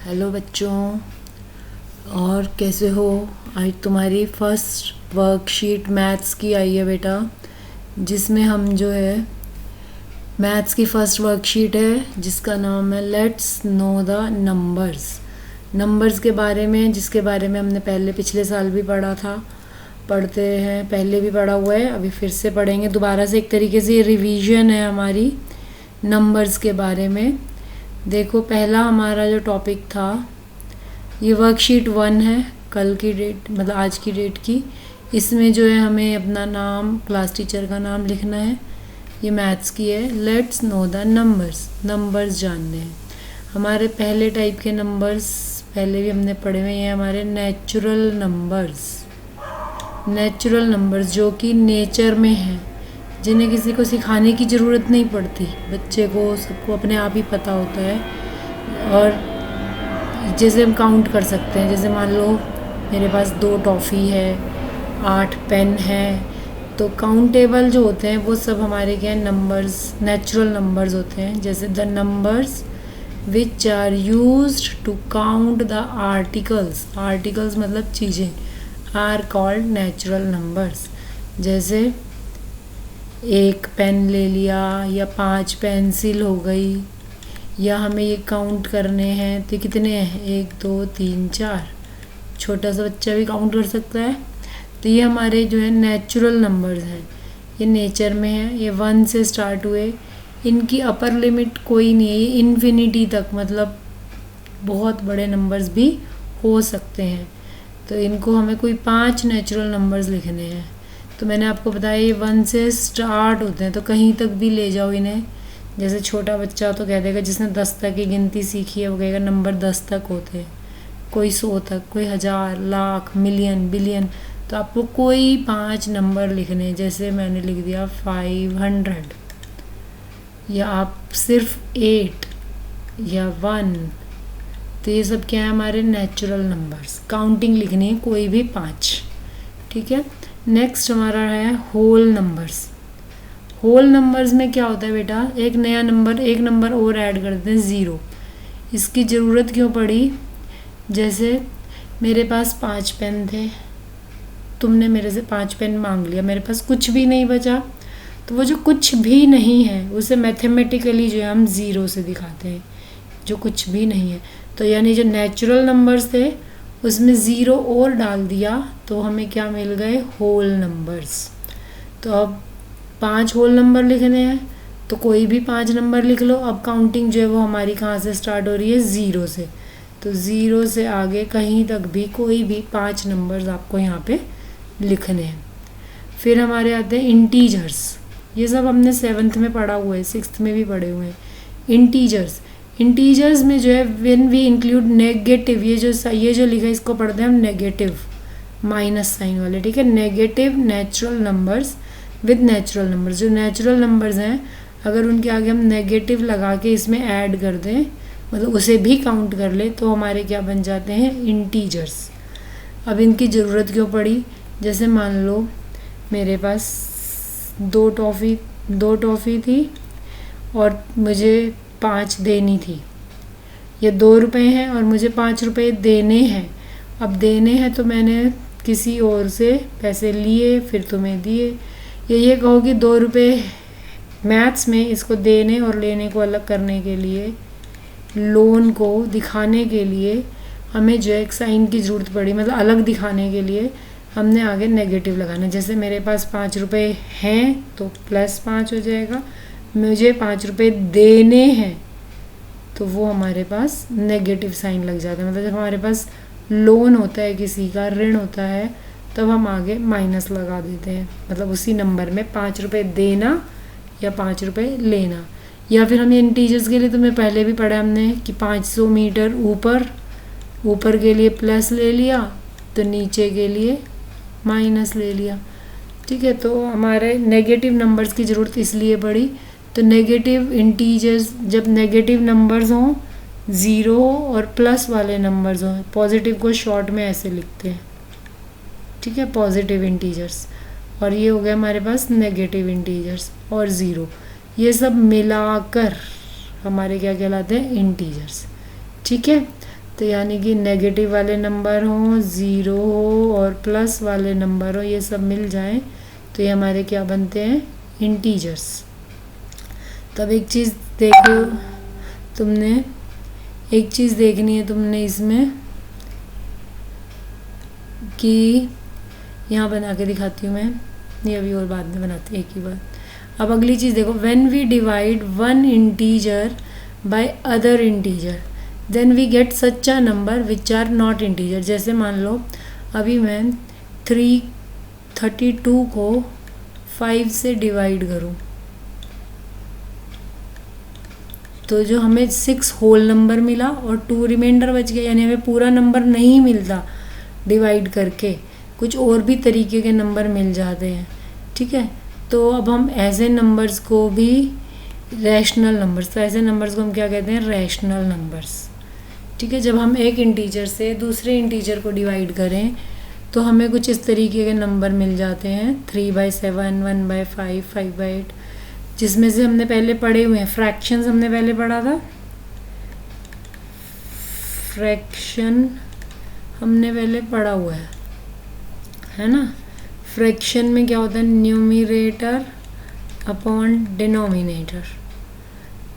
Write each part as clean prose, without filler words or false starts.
Hello बच्चों, और कैसे हो। आज तुम्हारी फर्स्ट वर्कशीट मैथ्स की आई है बेटा, जिसमें हम जो है मैथ्स की फर्स्ट वर्कशीट है जिसका नाम है लेट्स नो द नंबर्स के बारे में, जिसके बारे में हमने पहले पिछले साल भी पढ़ा था, पढ़ते हैं, पहले भी पढ़ा हुआ है, अभी फिर से पढ़ेंगे दोबारा से। एक तरीके से ये रिवीजन है हमारी नंबर्स के बारे में। देखो, पहला हमारा जो टॉपिक था, ये वर्कशीट 1 है, कल की डेट मतलब आज की डेट की। इसमें जो है हमें अपना नाम, क्लास टीचर का नाम लिखना है। ये मैथ्स की है। लेट्स नो द नंबर्स जानने हैं। हमारे पहले टाइप के नंबर्स पहले भी हमने पढ़े हुए हैं, हमारे नेचुरल नंबर्स जो कि नेचर में हैं, जिन्हें किसी को सिखाने की ज़रूरत नहीं पड़ती, बच्चे को सबको अपने आप ही पता होता है। और जैसे हम काउंट कर सकते हैं, जैसे मान लो मेरे पास 2 टॉफ़ी है, 8 पेन है, तो काउंटेबल जो होते हैं वो सब हमारे क्या है, नंबर्स, नेचुरल नंबर्स होते हैं। जैसे the numbers which are used to count the articles मतलब चीज़ें, आर कॉल्ड नेचुरल नंबर्स। जैसे 1 पेन ले लिया, या 5 पेंसिल हो गई, या हमें ये काउंट करने हैं तो कितने हैं, 1 2 3 4। छोटा सा बच्चा भी काउंट कर सकता है। तो ये हमारे जो है नेचुरल नंबर्स हैं, ये नेचर में है। ये 1 से स्टार्ट हुए, इनकी अपर लिमिट कोई नहीं है, ये इन्फिनिटी तक, मतलब बहुत बड़े नंबर्स भी हो सकते हैं। तो इनको हमें कोई 5 नेचुरल नंबर्स लिखने हैं। तो मैंने आपको बताया ये 1 से स्टार्ट होते हैं, तो कहीं तक भी ले जाओ इन्हें। जैसे छोटा बच्चा तो कह देगा, जिसने 10 तक की गिनती सीखी है वो कहेगा नंबर 10 तक होते हैं, कोई 100 तक, कोई 1000, लाख, मिलियन, बिलियन। तो आपको कोई 5 नंबर लिखने हैं। जैसे मैंने लिख दिया 500, या आप सिर्फ 8 या 1। तो ये सब क्या है, हमारे नेचुरल नंबर्स। काउंटिंग लिखनी है कोई भी 5, ठीक है। नेक्स्ट हमारा है होल नंबर्स में क्या होता है बेटा, एक नंबर और ऐड कर देते हैं, 0। इसकी ज़रूरत क्यों पड़ी? जैसे मेरे पास 5 पेन थे, तुमने मेरे से 5 पेन मांग लिया, मेरे पास कुछ भी नहीं बचा, तो वो जो कुछ भी नहीं है उसे मैथमेटिकली जो है हम 0 से दिखाते हैं, जो कुछ भी नहीं है। तो यानी जो नेचुरल नंबर्स थे उसमें 0 और डाल दिया, तो हमें क्या मिल गए, होल नंबर्स। तो अब 5 होल नंबर लिखने हैं, तो कोई भी 5 नंबर लिख लो। अब काउंटिंग जो है वो हमारी कहाँ से स्टार्ट हो रही है, 0 से। तो 0 से आगे कहीं तक भी कोई भी 5 नंबर्स आपको यहाँ पे लिखने हैं। फिर हमारे आते हैं इंटीजर्स। ये सब हमने 7th में पढ़ा हुआ है, 6th में भी पढ़े हुए हैं। इंटीजर्स में जो है व्हेन वी इंक्लूड नेगेटिव, ये जो लिखा है इसको पढ़ते हैं हम नेगेटिव, माइनस साइन वाले, ठीक है। Negative natural numbers with natural numbers, जो नेचुरल नंबर्स हैं अगर उनके आगे हम नेगेटिव लगा के इसमें ऐड कर दें, मतलब उसे भी काउंट कर ले, तो हमारे क्या बन जाते हैं, इंटीजर्स। अब इनकी ज़रूरत क्यों पड़ी? जैसे मान लो मेरे पास 2 टॉफ़ी थी और मुझे 5 देनी थी। ये 2 रुपये हैं और मुझे 5 रुपये देने हैं। अब देने हैं तो मैंने किसी और से पैसे लिए, फिर तुम्हें दिए। ये कहो कि 2 रुपये मैथ्स में इसको देने और लेने को अलग करने के लिए, लोन को दिखाने के लिए हमें जो एक साइन की ज़रूरत पड़ी, मतलब अलग दिखाने के लिए हमने आगे नेगेटिव लगाना। जैसे मेरे पास 5 रुपये हैं तो +5 हो जाएगा, मुझे 5 रुपये देने हैं तो वो हमारे पास नेगेटिव साइन लग जाता है। मतलब जब हमारे पास लोन होता है, किसी का ऋण होता है, तब हम आगे माइनस लगा देते हैं, मतलब उसी नंबर में 5 रुपये देना या 5 रुपये लेना। या फिर हम इंटीजर्स के लिए, तुम्हें पहले भी पढ़ा हमने कि 500 मीटर ऊपर के लिए प्लस ले लिया, तो नीचे के लिए माइनस ले लिया, ठीक है। तो हमारे नेगेटिव नंबर्स की ज़रूरत इसलिए पड़ी। तो नेगेटिव इंटीजर्स, जब नेगेटिव नंबर्स हों, 0 और प्लस वाले नंबर्स हों, पॉजिटिव को शॉर्ट में ऐसे लिखते हैं, ठीक है, पॉजिटिव इंटीजर्स। और ये हो गया हमारे पास नेगेटिव इंटीजर्स और 0, ये सब मिलाकर हमारे क्या कहलाते हैं, इंटीजर्स, ठीक है। तो यानी कि नेगेटिव वाले नंबर हों, ज़ीरो हो और प्लस वाले नंबर हो, ये सब मिल जाएं तो ये हमारे क्या बनते हैं, इंटीजर्स। तब एक चीज़ देखो, तुमने एक चीज़ देखनी है तुमने इसमें कि यहाँ बना के दिखाती हूँ मैं, ये अभी और बाद में बनाती हूँ एक ही बार। अब अगली चीज़ देखो, when we divide one integer by other integer then we get such a number which are not integer. जैसे मान लो अभी मैं 332 को 5 से डिवाइड करूँ तो जो हमें 6 होल नंबर मिला और 2 रिमाइंडर बच गया, यानी हमें पूरा नंबर नहीं मिलता डिवाइड करके, कुछ और भी तरीके के नंबर मिल जाते हैं। ठीक है, तो अब हम ऐसे नंबर्स को भी रैशनल नंबर्स, तो ऐसे नंबर्स को हम क्या कहते हैं, रैशनल नंबर्स। ठीक है, जब हम एक इंटीजर से दूसरे इंटीजर को डिवाइड करें तो हमें कुछ इस तरीके के नंबर मिल जाते हैं, 3/7, 1/5, 5/8, जिसमें से हमने पहले पढ़े हुए हैं फ्रैक्शंस, हमने पहले पढ़ा था फ्रैक्शन, हमने पहले पढ़ा हुआ है ना। फ्रैक्शन में क्या होता है, न्यूमरेटर अपॉन डिनोमिनेटर।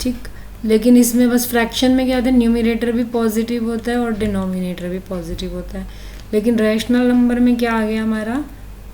ठीक, लेकिन इसमें बस फ्रैक्शन में क्या होता है, न्यूमरेटर भी पॉजिटिव होता है और डिनोमिनेटर भी पॉजिटिव होता है। लेकिन रैशनल नंबर में क्या आ गया हमारा,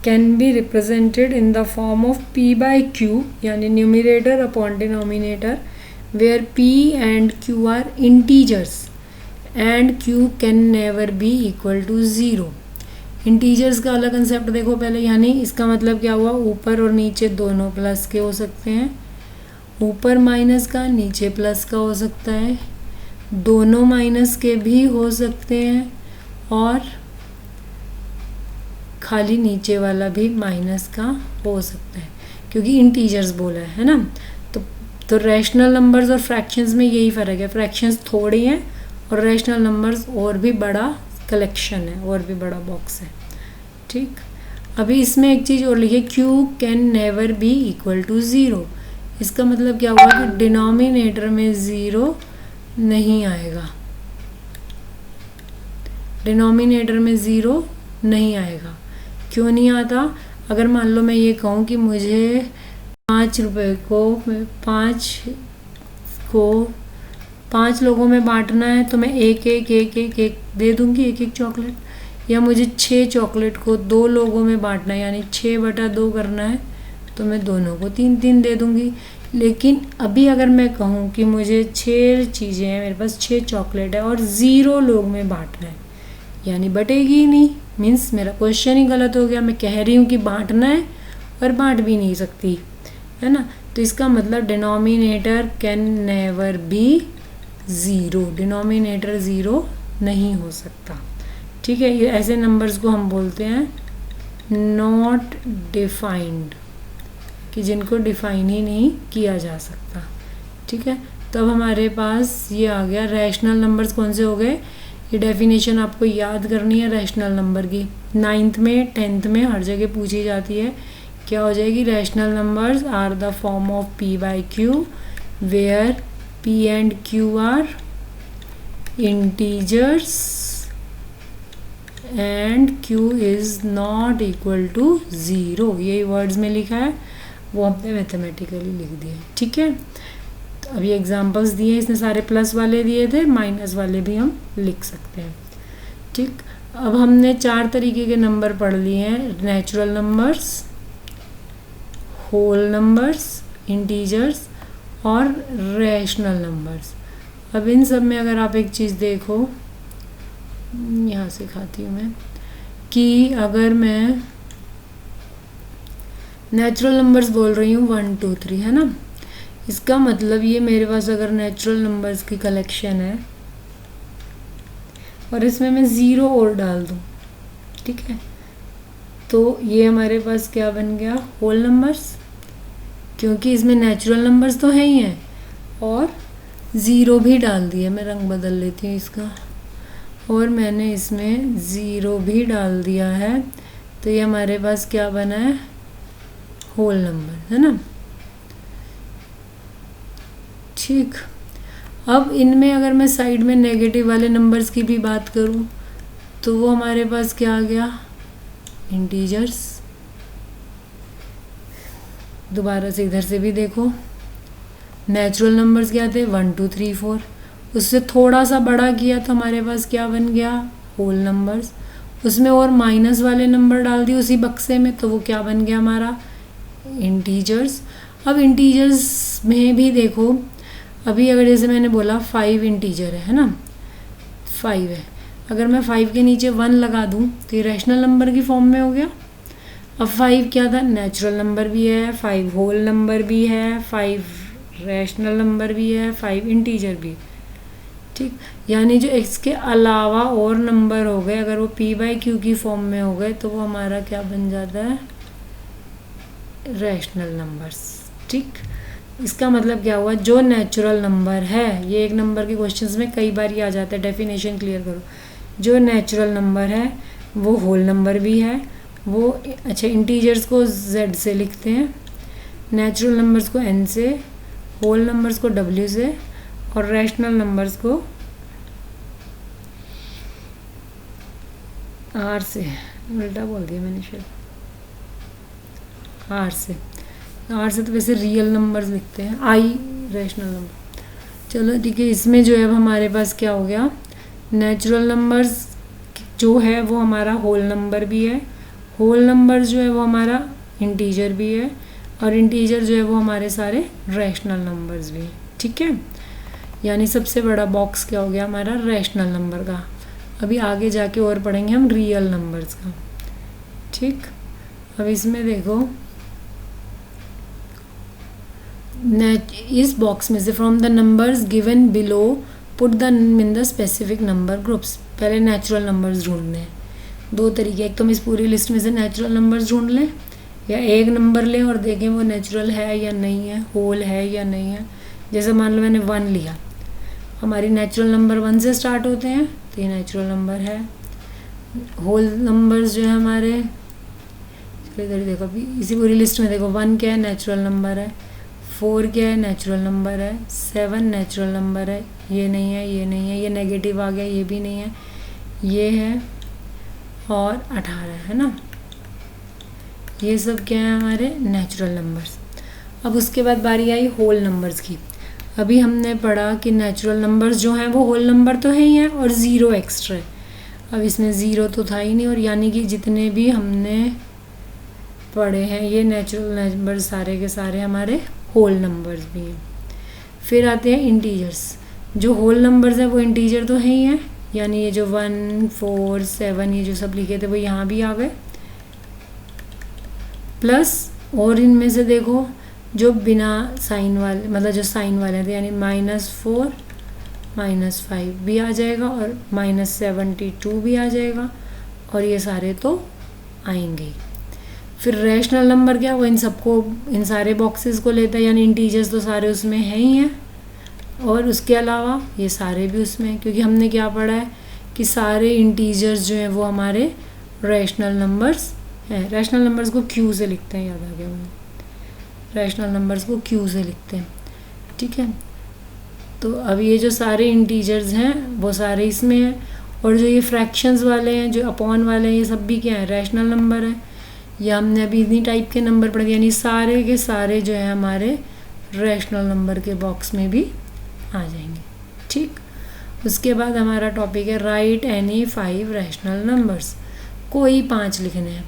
can be represented in the form of p/q, यानी numerator upon denominator, where p and q are integers and q can never be equal to 0। Integers का अलग कंसेप्ट देखो पहले, यानी इसका मतलब क्या हुआ, ऊपर और नीचे दोनों प्लस के हो सकते हैं, ऊपर माइनस का नीचे प्लस का हो सकता है, दोनों माइनस के भी हो सकते हैं और खाली नीचे वाला भी माइनस का हो सकता है, क्योंकि इंटीजर्स बोला है ना। तो रैशनल नंबर्स और फ्रैक्शंस में यही फ़र्क है, फ्रैक्शंस थोड़ी हैं और रैशनल नंबर्स और भी बड़ा कलेक्शन है, और भी बड़ा बॉक्स है। ठीक, अभी इसमें एक चीज़ और लिखी, q can never be equal to 0। इसका मतलब क्या हुआ कि डिनोमिनेटर में 0 नहीं आएगा, डिनोमिनेटर में 0 नहीं आएगा। क्यों नहीं आता, अगर मान लो मैं ये कहूँ कि मुझे 5 रुपये को 5 लोगों में बांटना है तो मैं एक दे दूँगी, एक चॉकलेट, या मुझे 6 चॉकलेट को 2 लोगों में बांटना है, यानी 6/2 करना है तो मैं दोनों को 3 दे दूँगी। लेकिन अभी अगर मैं कहूँ कि मुझे 6 चीज़ें हैं, मेरे पास 6 चॉकलेट है और 0 लोग में बांटना है, यानी बटेगी ही नहीं, मीन्स मेरा क्वेश्चन ही गलत हो गया। मैं कह रही हूँ कि बांटना है और बांट भी नहीं सकती, है ना। तो इसका मतलब denominator can never B 0, denominator 0 नहीं हो सकता। ठीक है, ये ऐसे नंबर्स को हम बोलते हैं नॉट डिफाइंड, कि जिनको डिफाइन ही नहीं किया जा सकता। ठीक है, तब हमारे पास ये आ गया। रैशनल नंबर्स कौन से हो गए, ये डेफिनेशन आपको याद करनी है रैशनल नंबर की, 9th में 10th में हर जगह पूछी जाती है। क्या हो जाएगी, rational numbers are the form of p/q where p and q are integers and q is not equal to 0। यही वर्ड्स में लिखा है, वो हमने मैथमेटिकली लिख दिया। ठीक है, तो अभी एग्जांपल्स दिए, इसने सारे प्लस वाले दिए थे, माइनस वाले भी हम लिख सकते हैं। ठीक, अब हमने 4 तरीके के नंबर पढ़ लिए हैं, natural numbers, whole numbers, integers और रैशनल नंबर्स। अब इन सब में अगर आप एक चीज़ देखो, यहाँ सिखाती हूँ मैं, कि अगर मैं नेचुरल नंबर्स बोल रही हूँ 1 2 3, है ना, इसका मतलब ये मेरे पास अगर नेचुरल नंबर्स की कलेक्शन है और इसमें मैं 0 और डाल दूँ, ठीक है, तो ये हमारे पास क्या बन गया, होल नंबर्स, क्योंकि इसमें नेचुरल नंबर्स तो हैं ही हैं और 0 भी डाल दिया। मैं रंग बदल लेती हूँ इसका, और मैंने इसमें 0 भी डाल दिया है, तो ये हमारे पास क्या बना है, होल नंबर, है ना। ठीक, अब इनमें अगर मैं साइड में नेगेटिव वाले नंबर्स की भी बात करूं तो वो हमारे पास क्या आ गया, इंटीजर्स। दोबारा से इधर से भी देखो, नेचुरल नंबर्स क्या थे 1 2 3 4, उससे थोड़ा सा बड़ा किया तो हमारे पास क्या बन गया, होल नंबर्स। उसमें और माइनस वाले नंबर डाल दिए उसी बक्से में तो वो क्या बन गया हमारा, इंटीजर्स। अब इंटीजर्स में भी देखो, अभी अगर जैसे मैंने बोला 5 इंटीजर है ना, 5 है, अगर मैं 5 के नीचे 1 लगा दूं तो ये रैशनल नंबर की फॉर्म में हो गया। अब 5 क्या था, नेचुरल नंबर भी है, 5 होल नंबर भी है, 5 रैशनल नंबर भी है, 5 इंटीजर भी, ठीक। यानी जो इसके अलावा और नंबर हो गए अगर वो p/q की फॉर्म में हो गए तो वो हमारा क्या बन जाता है, रैशनल नंबर्स, ठीक। इसका मतलब क्या हुआ, जो नेचुरल नंबर है, ये एक नंबर के क्वेश्चंस में कई बार ये आ जाता है, डेफिनेशन क्लियर करो। जो नेचुरल नंबर है वो होल नंबर भी है, वो अच्छा इंटीजर्स को z से लिखते हैं, नेचुरल नंबर्स को n से, होल नंबर्स को w से और रैशनल नंबर्स को r से, उल्टा बोल दिया मैंने शायद, r से तो वैसे रियल नंबर्स लिखते हैं, i रैशनल नंबर। चलो ठीक है, इसमें जो है अब हमारे पास क्या हो गया, नेचुरल नंबर्स जो है वो हमारा होल नंबर भी है, होल नंबर जो है वो हमारा इंटीजर भी है और इंटीजर जो है वो हमारे सारे रैशनल नंबर्स भी हैं, ठीक है। यानी सबसे बड़ा बॉक्स क्या हो गया हमारा, रैशनल नंबर का। अभी आगे जाके और पढ़ेंगे हम रियल नंबर्स का, ठीक। अब इसमें देखो, इस बॉक्स में से from the numbers given below put the in the specific number groups. पहले नेचुरल नंबर्स ढूंढने हैं, दो तरीके, एक तो हम इस पूरी लिस्ट में से नेचुरल नंबर्स ढूंढ लें या एक नंबर लें और देखें वो नेचुरल है या नहीं है, होल है या नहीं है। जैसे मान लो मैंने 1 लिया, हमारी नेचुरल नंबर 1 से स्टार्ट होते हैं तो ये नेचुरल नंबर है। होल नंबर्स जो है हमारे, इधर देखो, अभी इसी पूरी लिस्ट में देखो, 1 क्या है, नेचुरल नंबर है, 4 क्या है, नेचुरल नंबर है, 7 नेचुरल नंबर है, ये नहीं है, ये नहीं है, ये नेगेटिव आ गया, ये भी नहीं है, ये है और 18 है ना, ये सब क्या है हमारे नेचुरल नंबर्स। अब उसके बाद बारी आई होल नंबर्स की। अभी हमने पढ़ा कि नेचुरल नंबर्स जो हैं वो होल नंबर तो है ही हैं और ज़ीरो एक्स्ट्रा है। अब इसमें ज़ीरो तो था ही नहीं, और यानी कि जितने भी हमने पढ़े हैं ये नेचुरल नंबर सारे के सारे हमारे होल नंबर्स भी हैं। फिर आते हैं इंटीजर्स। जो होल नंबर्स हैं वो इंटीजर तो है ही हैं, यानी ये जो 1 4 7 ये जो सब लिखे थे वो यहाँ भी आ गए, प्लस और इनमें से देखो जो बिना साइन वाले, मतलब जो साइन वाले थे, यानी -4 -5 भी आ जाएगा और -72 भी आ जाएगा, और ये सारे तो आएंगे। फिर रैशनल नंबर क्या, वो इन सबको, इन सारे बॉक्सेस को लेता है, यानी इंटीजर्स तो सारे उसमें हैं ही हैं और उसके अलावा ये सारे भी उसमें हैं, क्योंकि हमने क्या पढ़ा है कि सारे इंटीजर्स जो हैं वो हमारे रैशनल नंबर्स हैं। रैशनल नंबर्स को क्यू से लिखते हैं, याद आ गया मुझे, रैशनल नंबर्स को क्यू से लिखते हैं, ठीक है। तो अब ये जो सारे इंटीजर्स हैं वो सारे इसमें हैं, और जो ये फ्रैक्शंस वाले हैं, जो अपॉन वाले हैं, ये सब भी क्या है, रैशनल नंबर है। या हमने अभी इतनी टाइप के नंबर पढ़े, यानी सारे के सारे जो है हमारे रैशनल नंबर के बॉक्स में भी आ जाएंगे, ठीक। उसके बाद हमारा टॉपिक है राइट एनी 5 रैशनल नंबर्स। कोई 5 लिखने हैं,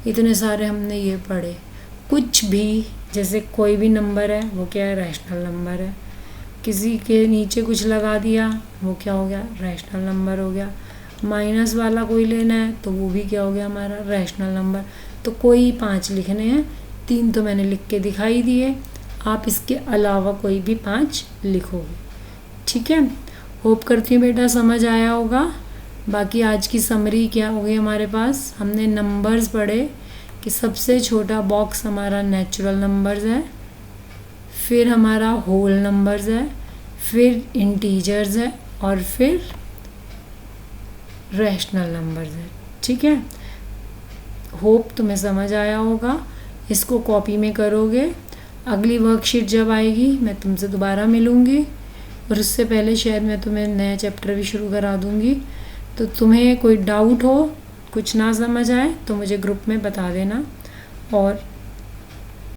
इतने सारे हमने ये पढ़े। कुछ भी, जैसे कोई भी नंबर है वो क्या है, रैशनल नंबर है। किसी के नीचे कुछ लगा दिया वो क्या हो गया, रैशनल नंबर हो गया। माइनस वाला कोई लेना है तो वो भी क्या हो गया हमारा, रैशनल नंबर। तो कोई 5 लिखने हैं, 3 तो मैंने लिख के दिखाई दिए, आप इसके अलावा कोई भी 5 लिखोगे, ठीक है। होप करती हूँ बेटा समझ आया होगा। बाकी आज की समरी क्या हो गई हमारे पास, हमने नंबर्स पढ़े कि सबसे छोटा बॉक्स हमारा नेचुरल नंबर्स है, फिर हमारा होल नंबर्स है, फिर इंटीजर्स है और फिर रैशनल नंबर्स है, ठीक है। होप तुम्हें समझ आया होगा। इसको कॉपी में करोगे, अगली वर्कशीट जब आएगी मैं तुमसे दोबारा मिलूँगी। और उससे पहले शायद मैं तुम्हें नया चैप्टर भी शुरू करा दूँगी। तो तुम्हें कोई डाउट हो, कुछ ना समझ आए तो मुझे ग्रुप में बता देना। और